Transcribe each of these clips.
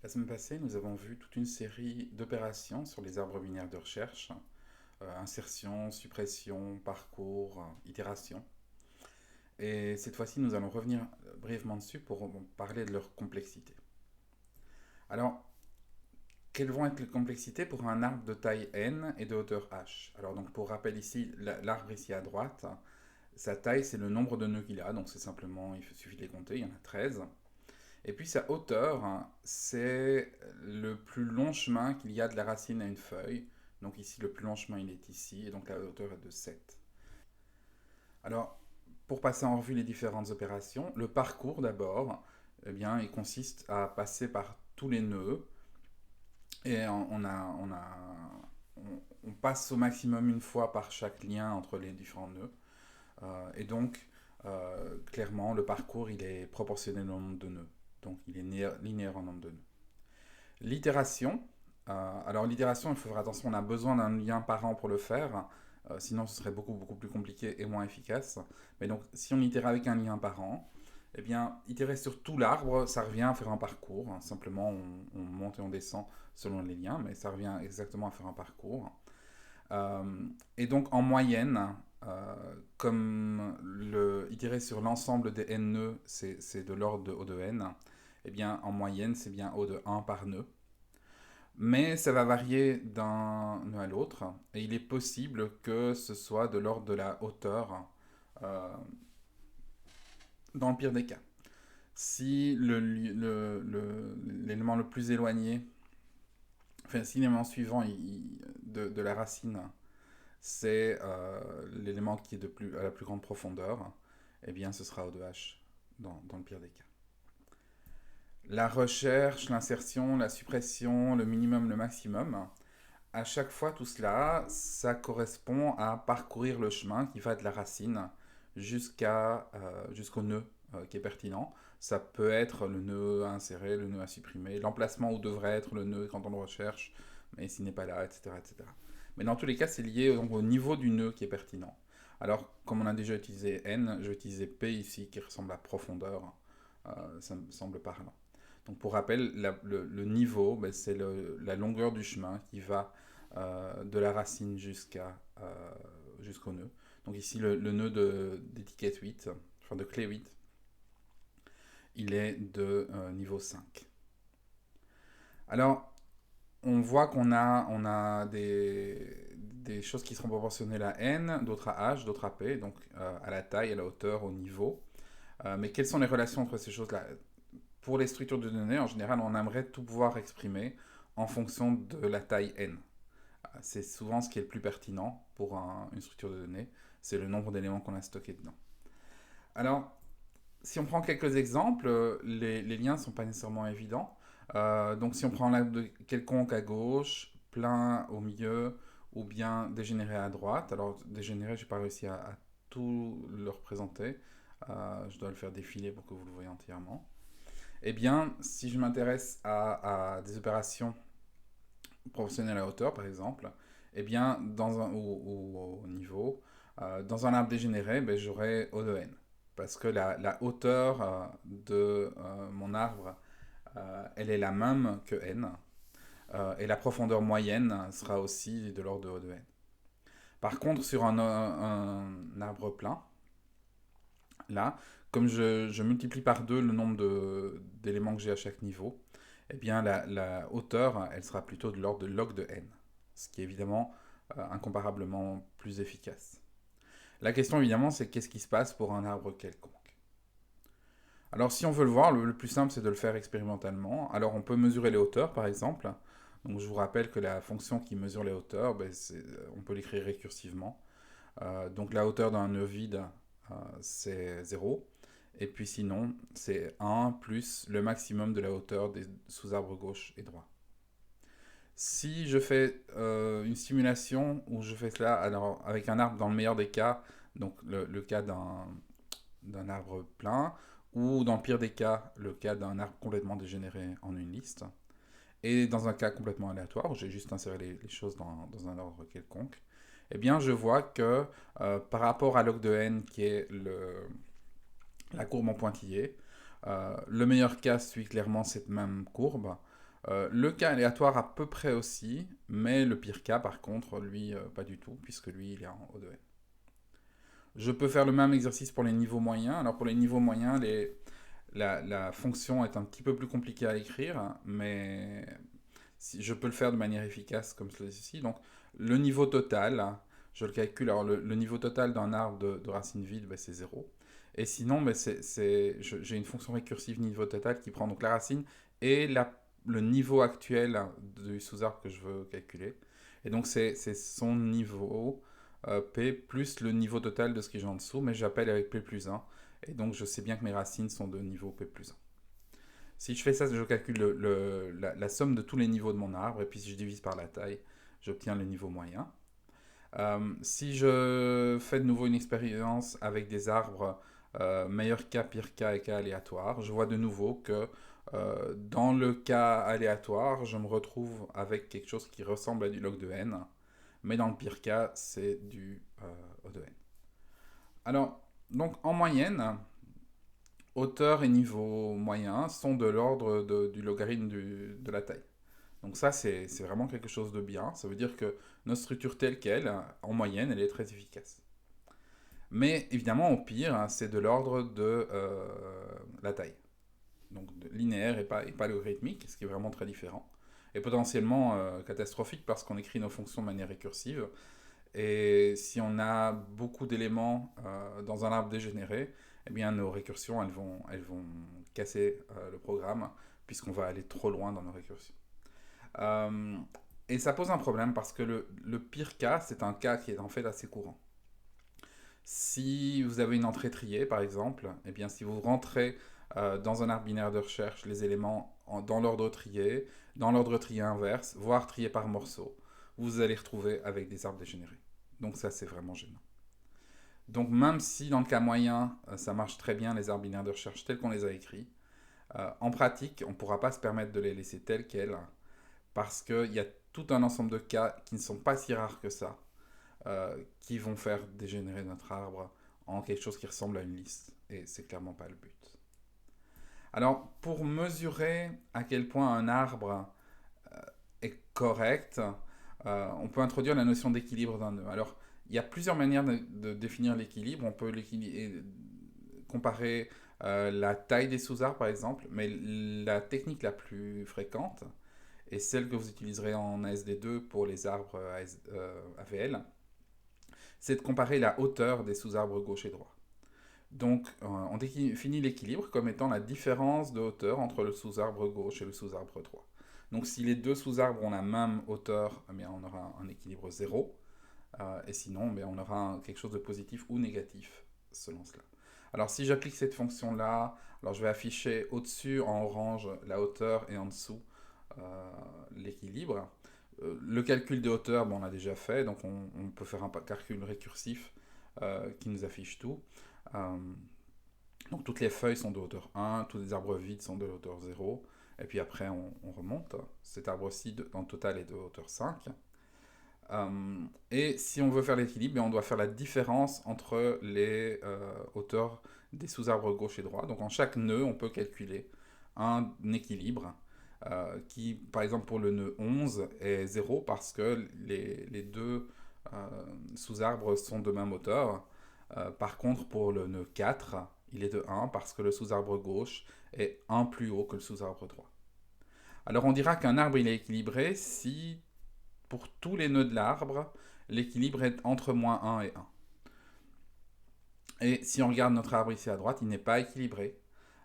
La semaine passée, nous avons vu toute une série d'opérations sur les arbres binaires de recherche, insertion, suppression, parcours, itération. Et cette fois-ci, nous allons revenir brièvement dessus pour parler de leur complexité. Alors, quelles vont être les complexités pour un arbre de taille n et de hauteur h? Alors, donc, pour rappel ici, l'arbre ici à droite, sa taille, c'est le nombre de nœuds qu'il a, donc c'est simplement, il suffit de les compter, il y en a 13. Et puis sa hauteur, hein, c'est le plus long chemin qu'il y a de la racine à une feuille. Donc ici, le plus long chemin, il est ici, et donc la hauteur est de 7. Alors, pour passer en revue les différentes opérations, le parcours d'abord, eh bien, il consiste à passer par tous les nœuds, et on passe au maximum une fois par chaque lien entre les différents nœuds. Et donc, clairement, le parcours, il est proportionnel au nombre de nœuds. Donc, il est linéaire en nombre de nœuds. L'itération. Alors l'itération, il faut faire attention, on a besoin d'un lien parent pour le faire, sinon ce serait beaucoup plus compliqué et moins efficace. Mais donc si on itère avec un lien parent, eh bien itérer sur tout l'arbre, ça revient à faire un parcours. Simplement on monte et on descend selon les liens, mais ça revient exactement à faire un parcours. Euh, et donc en moyenne, comme itérer sur l'ensemble des n nœuds, c'est de l'ordre de O de n, eh bien en moyenne c'est bien O de 1 par nœud. Mais ça va varier d'un nœud à l'autre, et il est possible que ce soit de l'ordre de la hauteur, euh, dans le pire des cas. Si l'élément le plus éloigné, enfin si l'élément suivant de la racine, c'est l'élément qui est à la plus grande profondeur, eh bien ce sera O2H dans le pire des cas. La recherche, l'insertion, la suppression, le minimum, le maximum, à chaque fois, tout cela, ça correspond à parcourir le chemin qui va de la racine jusqu'au nœud qui est pertinent. Ça peut être le nœud à insérer, le nœud à supprimer, l'emplacement où devrait être le nœud quand on le recherche, mais s'il n'est pas là, etc., etc. Mais dans tous les cas, c'est lié donc, au niveau du nœud qui est pertinent. Alors, comme on a déjà utilisé n, je vais utiliser p ici qui ressemble à profondeur. Ça me semble parlant. Donc pour rappel, le niveau, ben, c'est la longueur du chemin qui va de la racine jusqu'au nœud. Donc ici, le nœud d'étiquette 8, enfin de clé 8, il est de niveau 5. Alors, on voit on a des choses qui seront proportionnelles à n, d'autres à h, d'autres à p, donc à la taille, à la hauteur, au niveau. Mais quelles sont les relations entre ces choses-là? Pour les structures de données, en général, on aimerait tout pouvoir exprimer en fonction de la taille n. C'est souvent ce qui est le plus pertinent pour une structure de données, c'est le nombre d'éléments qu'on a stockés dedans. Alors, si on prend quelques exemples, les liens ne sont pas nécessairement évidents. Donc si on prend l'arbre quelconque à gauche, plein au milieu, ou bien dégénéré à droite, alors dégénéré, je n'ai pas réussi à tout le représenter. Je dois le faire défiler pour que vous le voyez entièrement. Eh bien, si je m'intéresse à des opérations professionnelles à hauteur, par exemple, eh bien, au niveau, dans un arbre dégénéré, ben, j'aurai O de n. Parce que la hauteur de mon arbre, elle est la même que n. Et la profondeur moyenne sera aussi de l'ordre de O de n. Par contre, sur un arbre plein, là, comme je multiplie par 2 le nombre d'éléments que j'ai à chaque niveau, eh bien la hauteur, elle sera plutôt de l'ordre de log de n, ce qui est évidemment incomparablement plus efficace. La question évidemment, c'est qu'est-ce qui se passe pour un arbre quelconque. Alors si on veut le voir, le plus simple c'est de le faire expérimentalement. Alors on peut mesurer les hauteurs par exemple. Donc je vous rappelle que la fonction qui mesure les hauteurs, ben, on peut l'écrire récursivement. Donc la hauteur d'un nœud vide, c'est 0. Et puis sinon, c'est 1 plus le maximum de la hauteur des sous-arbres gauche et droit. Si je fais une simulation où je fais cela alors, avec un arbre dans le meilleur des cas, donc le cas d'un arbre plein, ou dans le pire des cas, le cas d'un arbre complètement dégénéré en une liste, et dans un cas complètement aléatoire, où j'ai juste inséré les choses dans un ordre quelconque, eh bien je vois que par rapport à log de n qui est la courbe en pointillé, le meilleur cas suit clairement cette même courbe. Le cas aléatoire à peu près aussi, mais le pire cas, par contre, lui, pas du tout, puisque lui, il est en O2N. Je peux faire le même exercice pour les niveaux moyens. Alors pour les niveaux moyens, la fonction est un petit peu plus compliquée à écrire, mais si, je peux le faire de manière efficace comme ceci. Donc le niveau total, je le calcule. Alors le niveau total d'un arbre de racine vide, ben, c'est 0. Et sinon, ben, j'ai une fonction récursive niveau total qui prend donc la racine et le niveau actuel du sous-arbre que je veux calculer. Et donc c'est son niveau P plus le niveau total de ce que j'ai en dessous, mais j'appelle avec P plus 1. Et donc je sais bien que mes racines sont de niveau P plus 1. Si je fais ça, je calcule la somme de tous les niveaux de mon arbre, et puis si je divise par la taille, j'obtiens le niveau moyen. Si je fais de nouveau une expérience avec des arbres meilleur cas, pire cas et cas aléatoire, je vois de nouveau que dans le cas aléatoire, je me retrouve avec quelque chose qui ressemble à du log de n, mais dans le pire cas, c'est du O de n. Alors, donc en moyenne, hauteur et niveau moyen sont de l'ordre du logarithme de la taille. Donc ça, c'est vraiment quelque chose de bien. Ça veut dire que notre structure telle qu'elle, en moyenne, elle est très efficace. Mais évidemment, au pire, c'est de l'ordre de la taille. Donc linéaire et pas logarithmique, ce qui est vraiment très différent. Et potentiellement catastrophique parce qu'on écrit nos fonctions de manière récursive. Et si on a beaucoup d'éléments dans un arbre dégénéré, eh bien nos récursions, elles vont casser le programme puisqu'on va aller trop loin dans nos récursions. Euh, et ça pose un problème parce que le pire cas, c'est un cas qui est en fait assez courant. Si vous avez une entrée triée, par exemple, eh bien si vous rentrez dans un arbre binaire de recherche les éléments dans l'ordre trié, dans l'ordre trié inverse, voire trié par morceaux, vous allez retrouver avec des arbres dégénérés. Donc ça, c'est vraiment gênant. Donc même si dans le cas moyen, ça marche très bien les arbres binaires de recherche tels qu'on les a écrits, en pratique, on ne pourra pas se permettre de les laisser tels quels parce qu'il y a tout un ensemble de cas qui ne sont pas si rares que ça, qui vont faire dégénérer notre arbre en quelque chose qui ressemble à une liste. Et c'est clairement pas le but. Alors, pour mesurer à quel point un arbre est correct, on peut introduire la notion d'équilibre d'un nœud. Alors, il y a plusieurs manières de définir l'équilibre. On peut comparer la taille des sous-arbres, par exemple, mais la technique la plus fréquente, et celle que vous utiliserez en ASD2 pour les arbres AVL, c'est de comparer la hauteur des sous-arbres gauche et droit. Donc, on définit l'équilibre comme étant la différence de hauteur entre le sous-arbre gauche et le sous-arbre droit. Donc, si les deux sous-arbres ont la même hauteur, eh bien, on aura un équilibre 0. Et sinon, on aura quelque chose de positif ou négatif selon cela. Alors, si j'applique cette fonction-là, alors je vais afficher au-dessus en orange la hauteur et en dessous l'équilibre. Le calcul de hauteur, on l'a déjà fait, donc on peut faire un calcul récursif qui nous affiche tout. Donc toutes les feuilles sont de hauteur 1, tous les arbres vides sont de hauteur 0, et puis après on remonte. Cet arbre-ci en total est de hauteur 5. Et si on veut faire l'équilibre, on doit faire la différence entre les hauteurs des sous-arbres gauche et droit. Donc en chaque nœud, on peut calculer un équilibre qui, par exemple, pour le nœud 11 est 0 parce que les deux sous-arbres sont de même hauteur. Par contre, pour le nœud 4, il est de 1 parce que le sous-arbre gauche est 1 plus haut que le sous-arbre droit. Alors on dira qu'un arbre il est équilibré si, pour tous les nœuds de l'arbre, l'équilibre est entre moins 1 et 1. Et si on regarde notre arbre ici à droite, il n'est pas équilibré.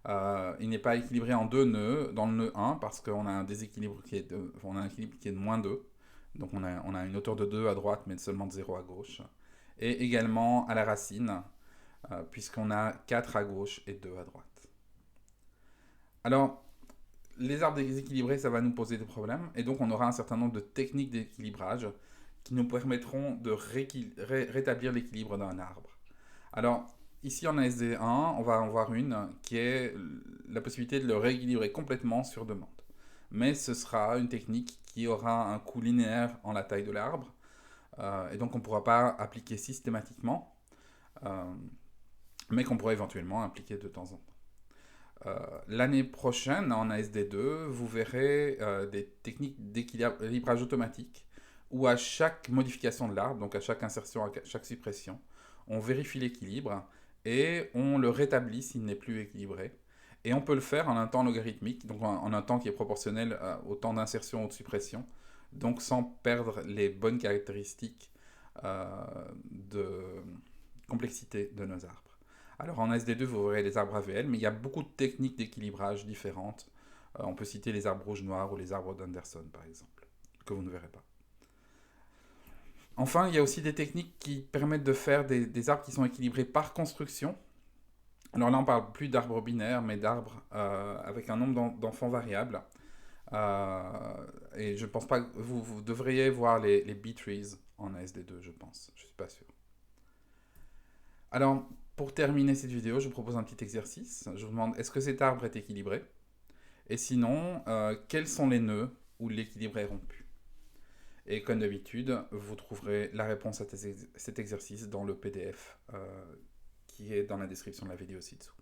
Il n'est pas équilibré en deux nœuds, dans le nœud 1, parce qu'on a un déséquilibre on a un équilibre qui est de moins 2. Donc on a une hauteur de 2 à droite, mais seulement de 0 à gauche. Et également à la racine, puisqu'on a 4 à gauche et 2 à droite. Alors, les arbres déséquilibrés, ça va nous poser des problèmes, et donc on aura un certain nombre de techniques d'équilibrage qui nous permettront de rétablir l'équilibre d'un arbre. Alors, ici en ASD1, on va en voir une qui est la possibilité de le rééquilibrer complètement sur demande. Mais ce sera une technique qui aura un coût linéaire en la taille de l'arbre, et donc on ne pourra pas appliquer systématiquement, mais qu'on pourra éventuellement appliquer de temps en temps. L'année prochaine, en ASD2, vous verrez des techniques d'équilibrage automatique où à chaque modification de l'arbre, donc à chaque insertion, à chaque suppression, on vérifie l'équilibre et on le rétablit s'il n'est plus équilibré. Et on peut le faire en un temps logarithmique, donc en un temps qui est proportionnel au temps d'insertion ou de suppression, donc sans perdre les bonnes caractéristiques de complexité de nos arbres. Alors en SD2, vous verrez les arbres AVL, mais il y a beaucoup de techniques d'équilibrage différentes. On peut citer les arbres rouges-noirs ou les arbres d'Anderson, par exemple, que vous ne verrez pas. Enfin, il y a aussi des techniques qui permettent de faire des arbres qui sont équilibrés par construction. Alors là, on parle plus d'arbres binaires, mais d'arbres avec un nombre d'enfants variables. Et je pense pas que vous devriez voir les B-trees en ASD2, je pense. Je suis pas sûr. Alors, pour terminer cette vidéo, je vous propose un petit exercice. Je vous demande, est-ce que cet arbre est équilibré? Et sinon, quels sont les nœuds où l'équilibre est rompu? Et comme d'habitude, vous trouverez la réponse à cet exercice dans le PDF qui est dans la description de la vidéo ci-dessous.